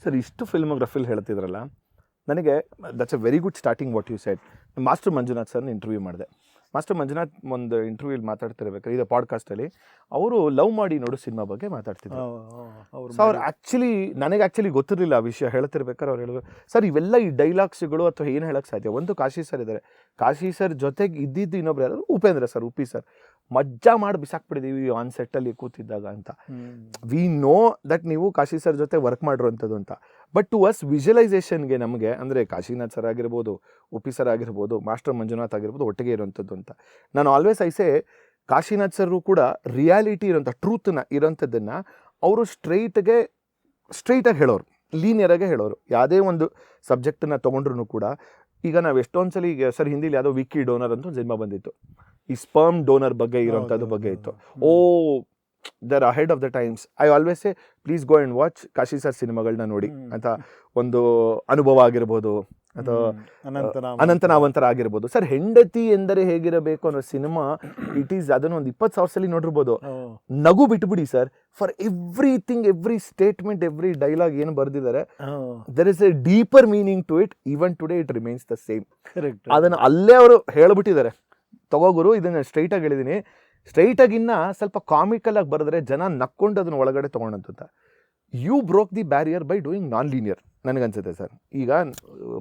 Sir ಇಷ್ಟು ಫಿಲ್ಮೋಗ್ರಫಿಲಿ ಹೇಳ್ತಿದ್ರಲ್ಲ, ನನಗೆ that's a very good starting what you said. Master Manjunath ಸರ್ನ ಇಂಟರ್ವ್ಯೂ ಮಾಡಿದೆ. ಮಾಸ್ಟರ್ ಮಂಜುನಾಥ್ ಒಂದು ಇಂಟರ್ವ್ಯೂಲಿ ಮಾತಾಡ್ತಿರ್ಬೇಕಾದ್ರೆ ಇದು ಪಾಡ್ಕಾಸ್ಟಲ್ಲಿ ಅವರು ಲವ್ ಮಾಡಿ ನೋಡು ಸಿನಿಮಾ ಬಗ್ಗೆ ಮಾತಾಡ್ತಿದ್ರು. ಸೊ ಅವ್ರು ನನಗೆ ಆ್ಯಕ್ಚುಲಿ ಗೊತ್ತಿರಲಿಲ್ಲ ಆ ವಿಷಯ. ಹೇಳ್ತಿರ್ಬೇಕಾದ್ರೆ ಅವ್ರು ಹೇಳಿದ್ರು, ಸರ್ ಇವೆಲ್ಲ ಈ ಡೈಲಾಗ್ಸ್ಗಳು ಅಥವಾ ಏನು ಹೇಳೋಕ್ಕೆ ಸಾಧ್ಯ. ಒಂದು ಕಾಶಿ ಸರ್ ಇದ್ದಾರೆ, ಕಾಶಿ ಸರ್ ಜೊತೆಗೆ ಇದ್ದಿದ್ದು ಇನ್ನೊಬ್ರು ಯಾರು, ಉಪೇಂದ್ರ ಸರ್, ಉಪಿ ಸರ್. ಮಜ್ಜಾ ಮಾಡಿ ಬಿಸಾಕ್ಬಿಟ್ಟಿದ್ದೀವಿ ಆನ್ ಸೆಟ್ಟಲ್ಲಿ ಕೂತಿದ್ದಾಗ ಅಂತ. ವಿ ನೋ ದಟ್ ನೀವು ಕಾಶಿ ಸರ್ ಜೊತೆ ವರ್ಕ್ ಮಾಡಿರೋಂಥದ್ದು ಅಂತ. ಬಟ್ ಟು ಅಸ್ ವಿಜುವಲೈಸೇಷನ್ಗೆ ನಮಗೆ ಅಂದರೆ ಕಾಶಿನಾಥ್ ಸರ್ ಆಗಿರ್ಬೋದು, ಉಪಿ ಸರ್ ಆಗಿರ್ಬೋದು, ಮಾಸ್ಟರ್ ಮಂಜುನಾಥ್ ಆಗಿರ್ಬೋದು, ಒಟ್ಟಿಗೆ ಇರೋಂಥದ್ದು ಅಂತ. ನಾನು ಆಲ್ವೇಸ್ ಐಸೆ ಕಾಶಿನಾಥ್ ಸರು ಕೂಡ ರಿಯಾಲಿಟಿ ಇರೋಂಥ ಟ್ರೂತ್ನ ಇರೋಂಥದ್ದನ್ನು ಅವರು ಸ್ಟ್ರೈಟಾಗಿ ಹೇಳೋರು, ಲೀನಿಯರಾಗೆ ಹೇಳೋರು. ಯಾವುದೇ ಒಂದು ಸಬ್ಜೆಕ್ಟನ್ನ ತೊಗೊಂಡ್ರು ಕೂಡ. ಈಗ ನಾವು ಎಷ್ಟೊಂದು ಸಲ ಈಗ ಸರ್ ಹಿಂದಿಲಿ ಯಾವುದೋ ವಿಕ್ಕಿ ಡೋನರ್ ಅಂತ ಒಂದು ಸಿನಿಮಾ ಬಂದಿತ್ತು, ಈ ಸ್ಪರ್ಮ್ ಡೋನರ್ ಬಗ್ಗೆ ಇರೋಂಥದ್ದು ಬಗ್ಗೆ ಇತ್ತು. They're ahead of the times. I always say please go and watch Kashi sir ಸಿನಿಮಾಗಳನ್ನ ನೋಡಿ ಅಂತ. ಒಂದು ಅನುಭವ ಆಗಿರ್ಬೋದು ಅಥವಾ ಅನಂತನಾವಂತರ ಆಗಿರ್ಬೋದು. ಸರ್ ಹೆಂಡತಿ ಎಂದರೆ ಹೇಗಿರಬೇಕು ಅನ್ನೋ ಸಿನಿಮಾ, ಇಟ್ ಈಸ್ ಅದನ್ನು ಒಂದು 20,000 ಸಲ ನೋಡಿರ್ಬೋದು. ನಗು ಬಿಟ್ಬಿಡಿ sir, for everything, every statement, every dialogue ಏನು ಬರೆದಿದ್ದಾರೆ, there is a deeper meaning to it. Even today it remains the same. ಅದನ್ನು ಅಲ್ಲೇ ಅವರು ಹೇಳ್ಬಿಟ್ಟಿದ್ದಾರೆ, ತಗೋಗುರು ಇದನ್ನು ಸ್ಟ್ರೈಟಾಗಿ ಹೇಳಿದ್ದೀನಿ, ಸ್ಟ್ರೈಟಾಗಿನ್ನ ಸ್ವಲ್ಪ ಕಾಮಿಕಲ್ ಆಗಿ ಬರೆದ್ರೆ ಜನ ನಕ್ಕೊಂಡು ಅದನ್ನ ಒಳಗಡೆ ತೊಗೊಂಡಂತ. You broke the barrier by doing non linear ನನಗನ್ಸುತ್ತೆ ಸರ್. ಈಗ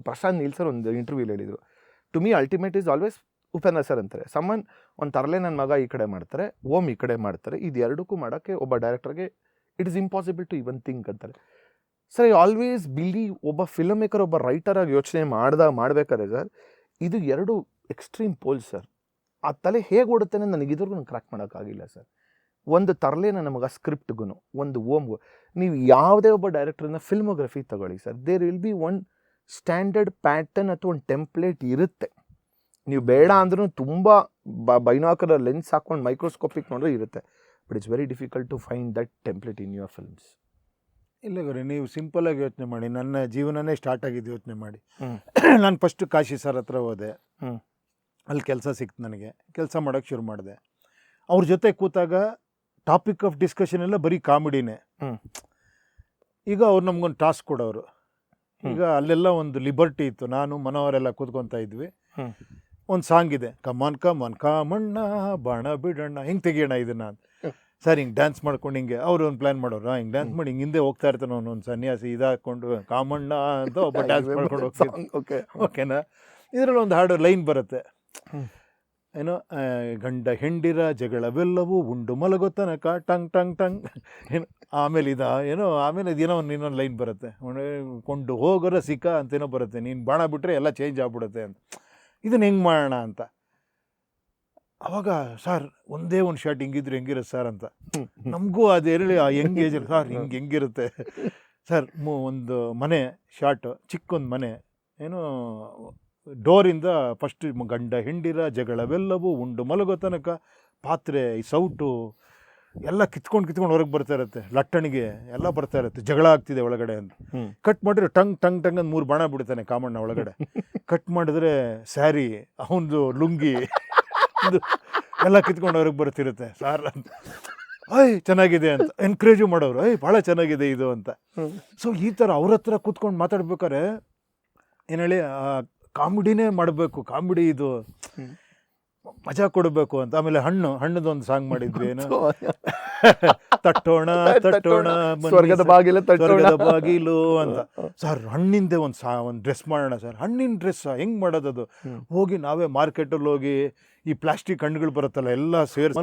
ಪ್ರಶಾಂತ್ ನೀಲ್ ಸರ್ ಒಂದು ಇಂಟರ್ವ್ಯೂಲಿ ಹೇಳಿದರು, to me ultimate is always Upendra sir ಅಂತಾರೆ. ಸಮ್ಮನ್ ಒಂದು ತರಲೆ ನನ್ನ ಮಗ ಈ ಕಡೆ ಮಾಡ್ತಾರೆ, ಓಮ್ ಈ ಕಡೆ ಮಾಡ್ತಾರೆ, ಇದು ಎರಡಕ್ಕೂ ಮಾಡೋಕ್ಕೆ ಒಬ್ಬ ಡೈರೆಕ್ಟರ್ಗೆ it is impossible to even think ಅಂತಾರೆ. ಸರ್ ಐ ಆಲ್ವೇಸ್ ಬಿಲೀವ್ ಒಬ್ಬ ಫಿಲ್ಮ್ ಮೇಕರ್, ಒಬ್ಬ ರೈಟರಾಗಿ ಯೋಚನೆ ಮಾಡಬೇಕಾದ್ರೆ ಸರ್, ಇದು ಎರಡು ಎಕ್ಸ್ಟ್ರೀಮ್ ಪೋಲ್ಸ್ ಸರ್. ಆ ತಲೆ ಹೇಗೆ ಓಡುತ್ತೆ ನನಗೆ ಇದ್ರಿಗೂ ಕ್ರ್ಯಾಕ್ ಮಾಡೋಕ್ಕಾಗಿಲ್ಲ ಸರ್. ಒಂದು ತರಲೇನ ನಮಗೆ ಸ್ಕ್ರಿಪ್ಟ್ಗೂ, ಒಂದು ಓಮ್ಗೂ. ನೀವು ಯಾವುದೇ ಒಬ್ಬ ಡೈರೆಕ್ಟ್ರನ್ನ ಫಿಲ್ಮೋಗ್ರಫಿ ತಗೊಳ್ಳಿ sir, there will be one standard pattern ಅಥವಾ ಒಂದು ಟೆಂಪ್ಲೇಟ್ ಇರುತ್ತೆ. ನೀವು ಬೇಡ ಅಂದ್ರೂ ತುಂಬ ಬೈನಾಕುಲರ್ ಲೆನ್ಸ್ ಹಾಕೊಂಡು ಮೈಕ್ರೋಸ್ಕೋಪಿಕ್ ನೋಡ್ರೆ ಇರುತ್ತೆ. But it's very difficult to find that template in your films. ಇಲ್ಲ ಗುರು, ನೀವು ಸಿಂಪಲಾಗಿ ಯೋಚನೆ ಮಾಡಿ. ನನ್ನ ಜೀವನನೇ ಸ್ಟಾರ್ಟ್ ಆಗಿದ್ದು ಯೋಚನೆ ಮಾಡಿ. ನಾನು ಫಸ್ಟ್ ಕಾಶಿ ಸರ್ ಹತ್ರ ಹೋದೆ, ಅಲ್ಲಿ ಕೆಲಸ ಸಿಕ್ತು ನನಗೆ. ಕೆಲಸ ಮಾಡೋಕ್ಕೆ ಶುರು ಮಾಡಿದೆ. ಅವ್ರ ಜೊತೆ ಕೂತಾಗ ಟಾಪಿಕ್ ಆಫ್ ಡಿಸ್ಕಷನ್ ಎಲ್ಲ ಬರೀ ಕಾಮಿಡಿನೇ. ಈಗ ಅವ್ರು ನಮ್ಗೊಂದು ಟಾಸ್ಕ್ ಕೊಡೋರು. ಈಗ ಅಲ್ಲೆಲ್ಲ ಒಂದು ಲಿಬರ್ಟಿ ಇತ್ತು. ನಾನು ಮನೋಹರೆಲ್ಲ ಕೂತ್ಕೊತಾ ಇದ್ವಿ. ಒಂದು ಸಾಂಗ್ ಇದೆ, ಕಮಾನ್ ಕಮಾನ್ ಕಾಮಣ್ಣ ಬಾಣ ಬಿಡಣ್ಣ, ಹಿಂಗೆ ತೆಗಿಯೋಣ ಇದನ್ನ ಅಂತ. ಸರ್ ಹಿಂಗೆ ಡ್ಯಾನ್ಸ್ ಮಾಡ್ಕೊಂಡು ಹಿಂಗೆ ಅವರು ಒಂದು ಪ್ಲ್ಯಾನ್ ಮಾಡೋರು, ಹಿಂಗೆ ಡ್ಯಾನ್ಸ್ ಮಾಡಿ ಹಿಂಗೆ ಹಿಂದೆ ಹೋಗ್ತಾ ಇರ್ತಾನೆ ಅವನು, ಒಂದು ಸನ್ಯಾಸಿ ಇದಾಕೊಂಡು ಕಾಮಣ್ಣ ಅಂತ ಒಬ್ಬ ಡ್ಯಾನ್ಸ್ ಮಾಡ್ಕೊಂಡು ಹೋಗ್ತೀನಿ. ಓಕೆನಾ? ಇದರಲ್ಲಿ ಒಂದು ಹಾಡು ಲೈನ್ ಬರುತ್ತೆ, ಏನೋ ಗಂಡ ಹೆಂಡಿರ ಜಗಳವೆಲ್ಲವೂ ಉಂಡು ಮಲಗೋ ತನಕ ಟಂಗ್ ಟಂಗ್ ಟಂಗ್ ಏನು, ಆಮೇಲೆ ಆಮೇಲೆ ಇದೇನೋ ಇನ್ನೊಂದು ಲೈನ್ ಬರುತ್ತೆ, ಕೊಂಡು ಹೋಗೋರ ಸಿಕ್ಕ ಅಂತೇನೋ ಬರುತ್ತೆ, ನೀನು ಬಾಣ ಬಿಟ್ಟರೆ ಎಲ್ಲ ಚೇಂಜ್ ಆಗ್ಬಿಡುತ್ತೆ ಅಂತ. ಇದನ್ನು ಹೆಂಗೆ ಮಾಡೋಣ ಅಂತ. ಅವಾಗ ಸರ್ ಒಂದೇ ಒಂದು ಶಾರ್ಟ್ ಹಿಂಗಿದ್ರೆ ಹೆಂಗಿರುತ್ತೆ ಸರ್ ಅಂತ. ನಮಗೂ ಅದೇಳಿ ಆ ಯಂಗ್ ಏಜಲ್ಲಿ ಸರ್ ಹೆಂಗಿರುತ್ತೆ ಸರ್. ಒಂದು ಮನೆ ಶಾರ್ಟ್, ಚಿಕ್ಕೊಂದು ಮನೆ, ಏನೋ ಡೋರಿಂದ ಫಸ್ಟ್ ಗಂಡ ಹೆಂಡಿರ ಜಗಳವೆಲ್ಲವೂ ಉಂಡು ಮಲಗೋ ತನಕ ಪಾತ್ರೆ, ಈ ಸೌಟು ಎಲ್ಲ ಕಿತ್ಕೊಂಡು ಹೊರಗೆ ಬರ್ತಾ ಇರುತ್ತೆ, ಲಟ್ಟಣಿಗೆ ಎಲ್ಲ ಬರ್ತಾ ಇರುತ್ತೆ, ಜಗಳ ಆಗ್ತಿದೆ ಒಳಗಡೆ ಅಂತ. ಕಟ್ ಮಾಡಿದ್ರೆ ಟಂಗ್ ಟಂಗ್ ಟಂಗ್ ಅಂತ 3 ಬಾಣ ಬಿಡ್ತಾನೆ ಕಾಮಣ್ಣ ಒಳಗಡೆ. ಕಟ್ ಮಾಡಿದ್ರೆ ಸ್ಯಾರಿ, ಅವನದು ಲುಂಗಿ ಎಲ್ಲ ಕಿತ್ಕೊಂಡು ಹೊರಗೆ ಬರ್ತಿರುತ್ತೆ. ಸಾರ್ ಅಂತ ಚೆನ್ನಾಗಿದೆ ಅಂತ ಎನ್ಕರೇಜು ಮಾಡೋರು, ಭಾಳ ಚೆನ್ನಾಗಿದೆ ಇದು ಅಂತ. ಸೊ ಈ ಥರ ಅವ್ರ ಹತ್ರ ಕೂತ್ಕೊಂಡು ಮಾತಾಡ್ಬೇಕಾರೆ ಏನು ಹೇಳಿ, ಕಾಮಿಡಿನೇ ಮಾಡಬೇಕು, ಕಾಮಿಡಿ ಇದು ಮಜಾ ಕೊಡಬೇಕು ಅಂತ. ಆಮೇಲೆ ಹಣ್ಣದೊಂದು ಸಾಂಗ್ ಮಾಡಿದ್ವಿ, ಏನು ತಟ್ಟೋಣ ತಟ್ಟೋಣ ಸ್ವರ್ಗದ ಬಾಗಿಲು ಅಂತ. ಸರ್ ಹಣ್ಣಿಂದೆ ಒಂದು ಡ್ರೆಸ್ ಮಾಡೋಣ ಸರ್. ಹಣ್ಣಿನ ಡ್ರೆಸ್ ಹೆಂಗೆ ಮಾಡೋದದು? ಹೋಗಿ ನಾವೇ ಮಾರ್ಕೆಟಲ್ಲಿ ಹೋಗಿ ಈ ಪ್ಲಾಸ್ಟಿಕ್ ಹಣ್ಣುಗಳು ಬರುತ್ತಲ್ಲ ಎಲ್ಲ ಸೇರಿ,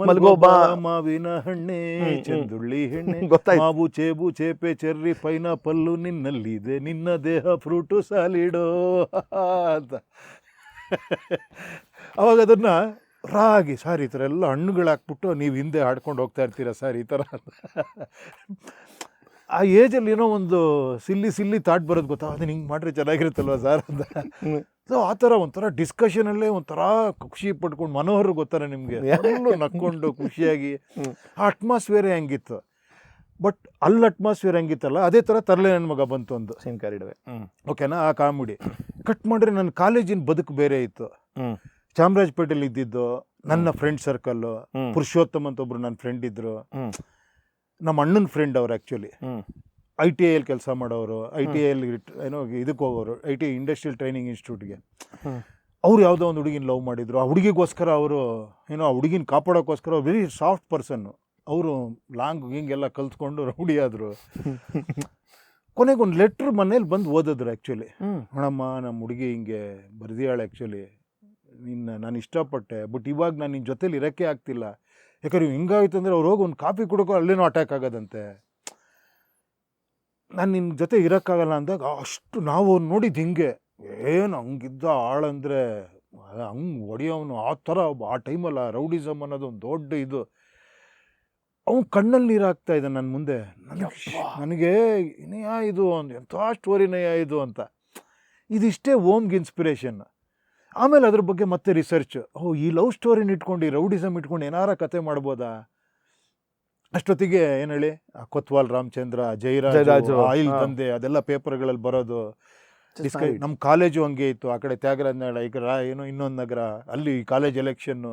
ಮಲ್ಗೋಬಾ ಮಾವಿನ ಹಣ್ಣೆ, ಚಂದುಳ್ಳಿ ಹೆಣ್ಣೆ, ಮಾವು ಚೇಬು ಚೇಪೆ ಚೆರ್ರಿ ಪೈನಾಪಲ್ಲು ನಿನ್ನಲ್ಲಿದೆ, ನಿನ್ನ ದೇಹ ಫ್ರೂಟು ಸಾಲಿಡೋ ಅಂತ. ಅವಾಗ ಅದನ್ನ ರಾಗಿ ಸರ್ ಈ ಥರ ಎಲ್ಲ ಹಣ್ಣುಗಳು ಹಾಕ್ಬಿಟ್ಟು ನೀವು ಹಿಂದೆ ಹಾಡ್ಕೊಂಡು ಹೋಗ್ತಾ ಇರ್ತೀರ ಸರ್ ಈ ಥರ. ಆ ಏಜಲ್ಲಿ ಏನೋ ಒಂದು ಸಿಲ್ಲಿ ಥಾಟ್ ಬರೋದು ಗೊತ್ತಾ, ಅದನ್ನ ಹಿಂಗೆ ಮಾಡ್ರೆ ಚೆನ್ನಾಗಿರುತ್ತಲ್ವ ಸರ್ ಅಂತ. ಸೊ ಆ ಥರ ಒಂಥರ ಡಿಸ್ಕಷನಲ್ಲೇ ಒಂಥರ ಖುಷಿ ಪಡ್ಕೊಂಡು, ಮನೋಹರ್ ಗೊತ್ತಾರೆ ನಿಮಗೆ, ಎಲ್ಲೂ ನಕ್ಕೊಂಡು ಖುಷಿಯಾಗಿ. ಆ ಅಟ್ಮಾಸ್ಫಿಯರೇ ಹೆಂಗಿತ್ತು. ಬಟ್ ಅಲ್ಲಿ ಅಟ್ಮಾಸ್ಫಿಯರ್ ಹೆಂಗಿತ್ತಲ್ಲ ಅದೇ ಥರ ತರಲೆ ನನ್ನ ಮಗ ಬಂತು ಒಂದು ಸೇಮ್ ಕ್ಯಾರಿಡ್ವೆ. ಓಕೆನಾ? ಆ ಕಾಮಿಡಿ ಕಟ್ ಮಾಡಿದ್ರೆ ನನ್ನ ಕಾಲೇಜಿನ ಬದುಕು ಬೇರೆ ಇತ್ತು. ಚಾಮರಾಜಪೇಟೆಯಲ್ಲಿ ಇದ್ದಿದ್ದು ನನ್ನ ಫ್ರೆಂಡ್ ಸರ್ಕಲ್ಲು. ಪುರುಷೋತ್ತಮ್ ಅಂತ ಒಬ್ರು ನನ್ನ ಫ್ರೆಂಡ್ ಇದ್ರು, ನಮ್ಮ ಅಣ್ಣನ ಫ್ರೆಂಡ್ ಅವ್ರು ಆ್ಯಕ್ಚುಲಿ. ITIಯಲ್ಲಿ ಕೆಲಸ ಮಾಡೋರು, ITIಯಲ್ಲಿ ಏನೋ ಇದಕ್ಕೆ ಹೋಗೋರು, IT ಇಂಡಸ್ಟ್ರಿಯಲ್ ಟ್ರೈನಿಂಗ್ ಇನ್ಸ್ಟಿಟ್ಯೂಟ್ಗೆ. ಅವ್ರು ಯಾವುದೋ ಒಂದು ಹುಡುಗಿನ ಲವ್ ಮಾಡಿದ್ರು. ಆ ಹುಡುಗಿಗೋಸ್ಕರ ಅವರು ಏನೋ ಆ ಹುಡುಗಿನ ಕಾಪಾಡೋಕ್ಕೋಸ್ಕರ ವೆರಿ ಸಾಫ್ಟ್ ಪರ್ಸನ್ನು ಅವರು, ಲಾಂಗ್ ಹಿಂಗೆಲ್ಲ ಕಲ್ತ್ಕೊಂಡು ರೌಡಿ ಆದರು. ಕೊನೆಗೊಂದು ಲೆಟ್ರ್ ಮನೇಲಿ ಬಂದು ಓದಿದ್ರು. ಆ್ಯಕ್ಚುಲಿ, ನೋಡಮ್ಮ ನಮ್ಮ ಹುಡುಗಿ ಹಿಂಗೆ ಬರೆದಿಯಾಳೆ, ಆ್ಯಕ್ಚುಲಿ ನಾನು ಇಷ್ಟಪಟ್ಟೆ, ಬಟ್ ಇವಾಗ ನಾನು ನಿನ್ನ ಜೊತೇಲಿ ಇರೋಕ್ಕೆ ಆಗ್ತಿಲ್ಲ, ಯಾಕಂದ್ರೆ ಹಿಂಗಾಯ್ತು ಅಂದರೆ ಅವ್ರು ಹೋಗಿ ಒಂದು ಕಾಫಿ ಕುಡ್ಕೋ ಅಲ್ಲೇನೋ ಅಟ್ಯಾಕ್ ಆಗೋದಂತೆ, ನಾನು ನಿನ್ನ ಜೊತೆ ಇರೋಕ್ಕಾಗಲ್ಲ ಅಂದಾಗ ಅಷ್ಟು ನಾವು ನೋಡಿದ್ದು ಹಿಂಗೆ ಏನು ಹಂಗಿದ್ದ ಆಳಂದರೆ ಹಂಗೆ ಹೊಡಿಯೋನು ಆ ಥರ. ಆ ಟೈಮಲ್ಲ ರೌಡಿಸಮ್ ಅನ್ನೋದು ಒಂದು ದೊಡ್ಡ ಇದು. ಅವ್ನು ಕಣ್ಣಲ್ಲಿ ನೀರು ಹಾಕ್ತಾ ಇದ್ದ ನನ್ನ ಮುಂದೆ. ನನಗೆ ಏನಯ್ಯ ಇದು ಒಂದು ಎಂಥ ಸ್ಟೋರಿನಯ್ಯ ಇದು ಅಂತ. ಇದಿಷ್ಟೇ ಓಮ್ಗೆ ಇನ್ಸ್ಪಿರೇಷನ್. ಆಮೇಲೆ ಅದ್ರ ಬಗ್ಗೆ ಮತ್ತೆ ರಿಸರ್ಚ್. ಈ ಲವ್ ಸ್ಟೋರಿನ ಇಟ್ಕೊಂಡು, ಈ ರೌಡಿಸಮ್ ಇಟ್ಕೊಂಡು ಏನಾರ ಕತೆ ಮಾಡ್ಬೋದಾ? ಅಷ್ಟೊತ್ತಿಗೆ ಏನು ಹೇಳಿ, ಕೊತ್ವಾಲ್ ರಾಮಚಂದ್ರ, ಜಯರಾಜು, ಆಯಿಲ್ ದಂಧೆ ಅದೆಲ್ಲ ಪೇಪರ್ಗಳಲ್ಲಿ ಬರೋದು. ನಮ್ಮ ಕಾಲೇಜು ಹಂಗೆ ಇತ್ತು. ಆ ಕಡೆ ತ್ಯಾಗರಾಜ ನಗರ, ಈ ಕಡೆ ಏನೋ ಇನ್ನೊಂದು ನಗರ, ಅಲ್ಲಿ ಕಾಲೇಜ್ ಎಲೆಕ್ಷನ್ನು,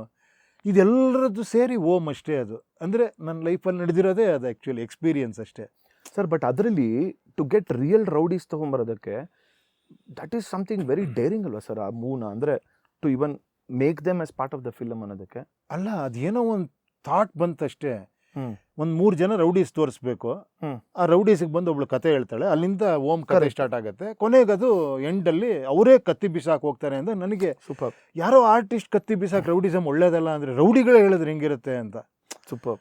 ಇದೆಲ್ಲರದ್ದು ಸೇರಿ ಓಮ್ ಅಷ್ಟೇ. ಅದು ಅಂದರೆ ನನ್ನ ಲೈಫಲ್ಲಿ ನಡೆದಿರೋದೇ ಅದು ಆ್ಯಕ್ಚುಲಿ ಎಕ್ಸ್ಪೀರಿಯನ್ಸ್ ಅಷ್ಟೇ ಸರ್. ಬಟ್ ಅದರಲ್ಲಿ ಟು ಗೆಟ್ ರಿಯಲ್ ರೌಡೀಸ್ ತೊಗೊಂಬರೋದಕ್ಕೆ that is something very daring ಅಲ್ವಾ ಸರ್? ಆ ಮೂವ್ನ ಅಂದರೆ to even make them as part of the film ಅನ್ನೋದಕ್ಕೆ ಅಲ್ಲ, ಅದೇನೋ ಒಂದು ಥಾಟ್ ಬಂತಷ್ಟೇ. ಒಂದು 3 ಜನ ರೌಡೀಸ್ ತೋರಿಸ್ಬೇಕು. ಆ ರೌಡೀಸಿಗೆ ಬಂದು ಒಬ್ಳು ಕತೆ ಹೇಳ್ತಾಳೆ, ಅಲ್ಲಿಂದ ಓಮ್ ಕತೆ ಸ್ಟಾರ್ಟ್ ಆಗುತ್ತೆ. ಕೊನೆಗೆ ಅದು ಎಂಡಲ್ಲಿ ಅವರೇ ಕತ್ತಿ ಬಿಸಾಕ್ ಹೋಗ್ತಾರೆ ಅಂದ್ರೆ ನನಗೆ ಸೂಪರ್. ಯಾರೋ ಆರ್ಟಿಸ್ಟ್ ಕತ್ತಿ ಬಿಸಾಕ್ ರೌಡಿಸಮ್ ಒಳ್ಳೇದಲ್ಲ ಅಂದರೆ ರೌಡಿಗಳೇ ಹೇಳಿದ್ರೆ ಹೆಂಗಿರುತ್ತೆ ಅಂತ. ಸೂಪರ್.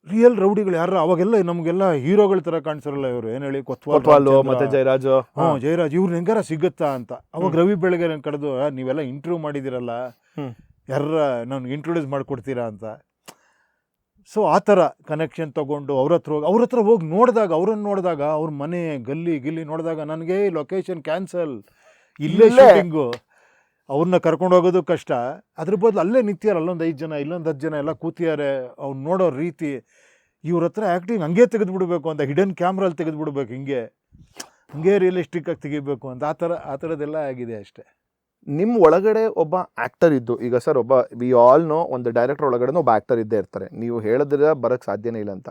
ರಿಯಲ್ ರೌಡಿಗಳು ಯಾರು ಅವಾಗೆಲ್ಲ ನಮಗೆಲ್ಲ ಹೀರೋಗಳ ಥರ ಕಾಣಿಸೋರಲ್ಲ ಇವರು. ಏನು ಹೇಳಿ, ಕೊತ್ವಾಲ್ ಮತ್ತೆ ಜಯರಾಜು. ಜಯರಾಜ್ ಇವ್ರು ಹೆಂಗಾರ ಸಿಗುತ್ತಾ ಅಂತ. ಅವಾಗ ರವಿ ಬೆಳಗೆರೆ ಕರೆದು ನೀವೆಲ್ಲ ಇಂಟರ್ವ್ಯೂ ಮಾಡಿದಿರಲ್ಲ, ಯಾರ ನನಗೆ ಇಂಟ್ರೊಡ್ಯೂಸ್ ಮಾಡಿಕೊಡ್ತೀರಾ ಅಂತ. ಸೊ ಆ ಥರ ಕನೆಕ್ಷನ್ ತೊಗೊಂಡು ಅವ್ರ ಹತ್ರ ಹೋಗಿ ನೋಡಿದಾಗ, ಅವ್ರನ್ನ ನೋಡಿದಾಗ, ಅವ್ರ ಮನೆ ಗಿಲ್ಲಿ ನೋಡಿದಾಗ ನನಗೆ ಲೊಕೇಶನ್ ಕ್ಯಾನ್ಸಲ್, ಇಲ್ಲೇ ಶೂಟಿಂಗು, ಅವ್ರನ್ನ ಕರ್ಕೊಂಡು ಹೋಗೋದು ಕಷ್ಟ. ಅದ್ರ ಬದಲು ಅಲ್ಲೇ ನಿಂತಿಯಾರ, ಅಲ್ಲೊಂದು 5 ಜನ ಇಲ್ಲೊಂದು 10 ಜನ ಎಲ್ಲ ಕೂತಿದ್ದಾರೆ. ಅವ್ರು ನೋಡೋ ರೀತಿ, ಇವ್ರ ಹತ್ರ ಆ್ಯಕ್ಟಿಂಗ್ ಹಂಗೆ ತೆಗೆದುಬಿಡ್ಬೇಕು ಅಂತ, ಹಿಡನ್ ಕ್ಯಾಮ್ರಲ್ಲಿ ತೆಗೆದುಬಿಡ್ಬೇಕು, ಹಿಂಗೆ ರಿಯಲಿಸ್ಟಿಕ್ಕಾಗಿ ತೆಗಿಬೇಕು ಅಂತ. ಆ ಥರದ್ದೆಲ್ಲ ಆಗಿದೆ ಅಷ್ಟೇ. ನಿಮ್ಮ ಒಳಗಡೆ ಒಬ್ಬ ಆ್ಯಕ್ಟರ್ ಇದ್ದು, ಈಗ ಸರ್ ಒಬ್ಬ ವಿ ಆಲ್ ನೋ ಒಂದು ಡೈರೆಕ್ಟರ್ ಒಳಗಡೆ ಒಬ್ಬ ಆ್ಯಕ್ಟರ್ ಇದ್ದೇ ಇರ್ತಾರೆ. ನೀವು ಹೇಳಿದ್ರೆ ಬರೋಕ್ಕೆ ಸಾಧ್ಯನೇ ಇಲ್ಲ ಅಂತ.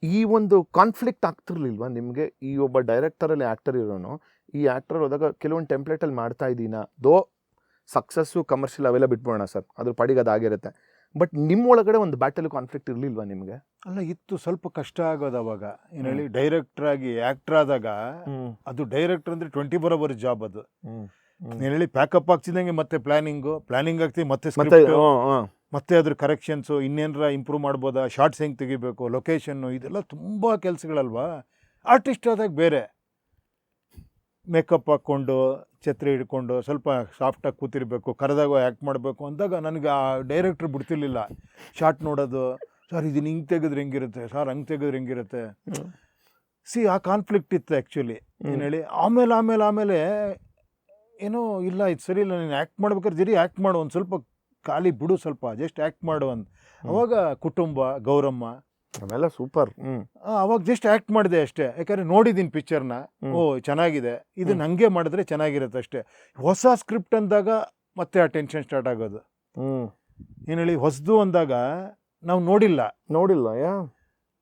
ಈ ಒಂದು ಕಾನ್ಫ್ಲಿಕ್ಟ್ ಆಗ್ತಿರ್ಲಿಲ್ವಾ ನಿಮಗೆ? ಈ ಒಬ್ಬ ಡೈರೆಕ್ಟರಲ್ಲಿ ಆ್ಯಕ್ಟರ್ ಇರೋನು, ಈ ಆ್ಯಕ್ಟರ್ ಹೋದಾಗ ಕೆಲವೊಂದು ಟೆಂಪ್ಲೇಟಲ್ಲಿ ಮಾಡ್ತಾ ಇದ್ದೀನ, ದೋ ಸಕ್ಸಸ್ಸು ಕಮರ್ಷಿಯಲ್ ಅವೆಲ್ಲ ಬಿಟ್ಬೋಣ ಸರ್, ಅದ್ರ ಪಾಡಿಗೆ ಅದಾಗಿರುತ್ತೆ. ಬಟ್ ನಿಮ್ಮ ಒಳಗಡೆ ಒಂದು ಬ್ಯಾಟಲ್ ಕಾನ್ಫ್ಲಿಕ್ಟ್ ಇರಲಿಲ್ವಾ ನಿಮಗೆ? ಅಲ್ಲ, ಇತ್ತು. ಸ್ವಲ್ಪ ಕಷ್ಟ ಆಗೋದು ಅವಾಗ. ಏನು ಹೇಳಿ, ಡೈರೆಕ್ಟರ್ ಆಗಿ ಆ್ಯಕ್ಟರ್ ಆದಾಗ ಅದು ಡೈರೆಕ್ಟರ್ ಅಂದರೆ 24 hours ಜಾಬ್ ಅದು. ಏನು ಹೇಳಿ, ಪ್ಯಾಕಪ್ ಆಗ್ತಿದ್ದಂಗೆ ಮತ್ತೆ ಪ್ಲಾನಿಂಗ್ ಆಗ್ತೀವಿ, ಮತ್ತೆ ಸ್ಕ್ರಿಪ್ಟ್, ಮತ್ತೆ ಅದ್ರ ಕರೆಕ್ಷನ್ಸು, ಇನ್ನೇನರ ಇಂಪ್ರೂವ್ ಮಾಡ್ಬೋದಾ, ಶಾರ್ಟ್ಸ್ ಹೆಂಗೆ ತೆಗಿಬೇಕು, ಲೊಕೇಶನ್ನು, ಇದೆಲ್ಲ ತುಂಬ ಕೆಲಸಗಳಲ್ವಾ. ಆರ್ಟಿಸ್ಟ್ ಆದಾಗ ಬೇರೆ, ಮೇಕಪ್ ಹಾಕ್ಕೊಂಡು ಛತ್ರಿ ಹಿಡ್ಕೊಂಡು ಸ್ವಲ್ಪ ಸಾಫ್ಟಾಗಿ ಕೂತಿರ್ಬೇಕು, ಕರೆದಾಗ ಆ್ಯಕ್ಟ್ ಮಾಡಬೇಕು ಅಂದಾಗ ನನಗೆ ಆ ಡೈರೆಕ್ಟ್ರ್ ಬಿಡ್ತಿರ್ಲಿಲ್ಲ. ಶಾರ್ಟ್ ನೋಡೋದು, ಸರ್ ಇದನ್ನು ಹಿಂಗೆ ತೆಗೆದ್ರೆ ಹೆಂಗಿರುತ್ತೆ, ಸರ್ ಹಂಗೆ ತೆಗೆದ್ರೆ ಹೆಂಗಿರುತ್ತೆ. ಆ ಕಾನ್ಫ್ಲಿಕ್ಟ್ ಇತ್ತು ಆ್ಯಕ್ಚುಲಿ. ಏನು ಹೇಳಿ, ಆಮೇಲೆ ಏನೋ ಇಲ್ಲ, ಇದು ಸರಿ ಇಲ್ಲ, ನೀನು ಆ್ಯಕ್ಟ್ ಮಾಡ್ಬೇಕಾದ್ರೆ ಜರಿ ಆ್ಯಕ್ಟ್ ಮಾಡು, ಒಂದು ಸ್ವಲ್ಪ ಖಾಲಿ ಬಿಡು, ಸ್ವಲ್ಪ ಜಸ್ಟ್ ಆ್ಯಕ್ಟ್ ಮಾಡು ಅಂತ. ಅವಾಗ ಕುಟುಂಬ, ಗೌರಮ್ಮ ಅವೆಲ್ಲ ಸೂಪರ್. ಅವಾಗ ಜಸ್ಟ್ ಆ್ಯಕ್ಟ್ ಮಾಡಿದೆ ಅಷ್ಟೇ. ಯಾಕಂದರೆ ನೋಡಿದ್ದೀನಿ ಪಿಕ್ಚರ್ನ, ಚೆನ್ನಾಗಿದೆ, ಇದನ್ನ ಹಂಗೆ ಮಾಡಿದ್ರೆ ಚೆನ್ನಾಗಿರುತ್ತೆ ಅಷ್ಟೇ. ಹೊಸ ಸ್ಕ್ರಿಪ್ಟ್ ಅಂದಾಗ ಮತ್ತೆ ಆ ಟೆನ್ಷನ್ ಸ್ಟಾರ್ಟ್ ಆಗೋದು. ಏನು ಹೇಳಿ, ಹೊಸದು ಅಂದಾಗ ನಾವು ನೋಡಿಲ್ಲ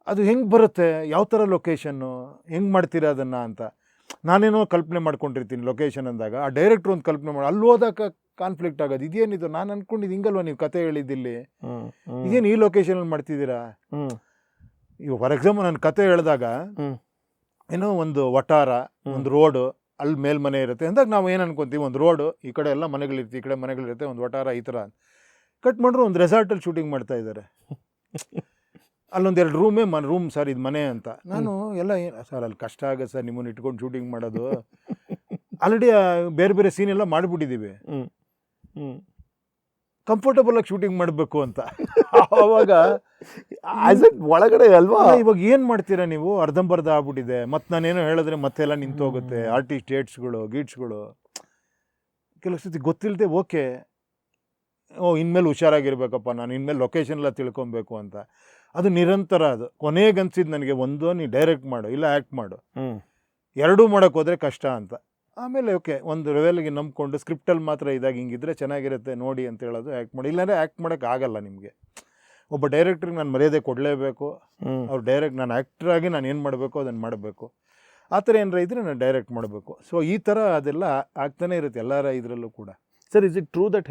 ಅದು ಹೆಂಗೆ ಬರುತ್ತೆ, ಯಾವ ಥರ ಲೊಕೇಶನ್ನು, ಹೆಂಗೆ ಮಾಡ್ತೀರಾ ಅದನ್ನು ಅಂತ. ನಾನೇನೋ ಕಲ್ಪನೆ ಮಾಡ್ಕೊಂಡಿರ್ತೀನಿ ಲೊಕೇಶನ್ ಅಂದಾಗ, ಆ ಡೈರೆಕ್ಟ್ರ್ ಒಂದು ಕಲ್ಪನೆ ಮಾಡಿ ಅಲ್ಲಿ ಹೋದಾಗ ಕಾನ್ಫ್ಲಿಕ್ಟ್ ಆಗೋದು. ಇದೇನಿದು, ನಾನು ಅನ್ಕೊಂಡಿದ್ದು ಹಿಂಗಲ್ವ ನೀವು ಕತೆ ಹೇಳಿದ್ದಿಲ್ಲಿ, ಇದೇನು ಈ ಲೊಕೇಶನಲ್ಲಿ ಮಾಡ್ತಿದ್ದೀರಾ. ಈಗ ಫಾರ್ ಎಕ್ಸಾಂಪಲ್ ನಾನು ಕತೆ ಹೇಳಿದಾಗ ಏನೋ ಒಂದು ವಟಾರ, ಒಂದು ರೋಡು, ಅಲ್ಲಿ ಮೇಲ್ಮನೆ ಇರುತ್ತೆ ಅಂದಾಗ ನಾವು ಏನು ಅನ್ಕೊತೀವಿ, ಒಂದು ರೋಡು, ಈ ಕಡೆ ಎಲ್ಲ ಮನೆಗಳಿರ್ತೀವಿ, ಈ ಕಡೆ ಮನೆಗಳಿರುತ್ತೆ, ಒಂದು ವಟಾರ, ಈ ಥರ ಕಟ್ ಮಾಡ್ರು ಒಂದು ರೆಸಾರ್ಟಲ್ಲಿ ಶೂಟಿಂಗ್ ಮಾಡ್ತಾ ಇದ್ದಾರೆ. ಅಲ್ಲೊಂದು 2 ರೂಮ್ ಸರ್, ಇದು ಮನೆ ಅಂತ. ನಾನು ಎಲ್ಲ ಸರ್ ಅಲ್ಲಿ ಕಷ್ಟ ಆಗುತ್ತೆ ಸರ್ ನಿಮ್ಮನ್ನು ಇಟ್ಕೊಂಡು ಶೂಟಿಂಗ್ ಮಾಡೋದು, ಆಲ್ರೆಡಿ ಬೇರೆ ಸೀನ್ ಎಲ್ಲ ಮಾಡಿಬಿಟ್ಟಿದ್ದೀವಿ, ಕಂಫರ್ಟಬಲ್ ಆಗಿ ಶೂಟಿಂಗ್ ಮಾಡಬೇಕು ಅಂತ. ಆವಾಗ ಒಳಗಡೆ ಅಲ್ವಾ, ಇವಾಗ ಏನು ಮಾಡ್ತೀರಾ ನೀವು, ಅರ್ಧಂಬರ್ಧ ಆಗ್ಬಿಟ್ಟಿದೆ. ಮತ್ತು ನಾನೇನೋ ಹೇಳಿದ್ರೆ ಮತ್ತೆಲ್ಲ ನಿಂತೋಗುತ್ತೆ. ಆರ್ಟಿಸ್ಟ್ ಗೀಟ್ಸ್ಗಳು ಕೆಲವು ಸತಿ ಗೊತ್ತಿಲ್ಲದೆ ಓಕೆ, ಇನ್ಮೇಲೆ ಹುಷಾರಾಗಿರ್ಬೇಕಪ್ಪ, ನಾನು ಇನ್ಮೇಲೆ ಲೊಕೇಶನ್ ಎಲ್ಲ ತಿಳ್ಕೊಬೇಕು ಅಂತ. ಅದು ನಿರಂತರ. ಅದು ಕೊನೆಗೆ ಅನ್ಸಿದ್ದು ನನಗೆ, ಒಂದು ನೀ ಡೈರೆಕ್ಟ್ ಮಾಡು, ಇಲ್ಲ ಆ್ಯಕ್ಟ್ ಮಾಡು, ಎರಡೂ ಮಾಡೋಕ್ಕೆ ಹೋದರೆ ಕಷ್ಟ ಅಂತ. ಆಮೇಲೆ ಓಕೆ, ಒಂದು ಲೆವೆಲ್ಗೆ ನಂಬ್ಕೊಂಡು ಸ್ಕ್ರಿಪ್ಟಲ್ಲಿ ಮಾತ್ರ ಇದಾಗ ಹಿಂಗಿದ್ರೆ ಚೆನ್ನಾಗಿರುತ್ತೆ ನೋಡಿ ಅಂತ ಹೇಳೋದು, ಆ್ಯಕ್ಟ್ ಮಾಡಿ. ಇಲ್ಲಾಂದರೆ ಆ್ಯಕ್ಟ್ ಮಾಡೋಕ್ಕೆ ಆಗಲ್ಲ ನಿಮಗೆ. ಒಬ್ಬ ಡೈರೆಕ್ಟ್ರಿಗೆ ನಾನು ಮರ್ಯಾದೆ ಕೊಡಲೇಬೇಕು. ನಾನು ಆ್ಯಕ್ಟ್ರಾಗಿ ನಾನು ಏನು ಮಾಡಬೇಕು ಅದನ್ನು ಮಾಡಬೇಕು. ಆ ಥರ ಏನಾರ ಇದ್ದರೆ ನಾನು ಡೈರೆಕ್ಟ್ ಮಾಡಬೇಕು. ಸೊ ಈ ಥರ ಅದೆಲ್ಲ ಆಗ್ತಾನೆ ಇರುತ್ತೆ ಎಲ್ಲರ ಇದರಲ್ಲೂ ಕೂಡ. Sir, is it true that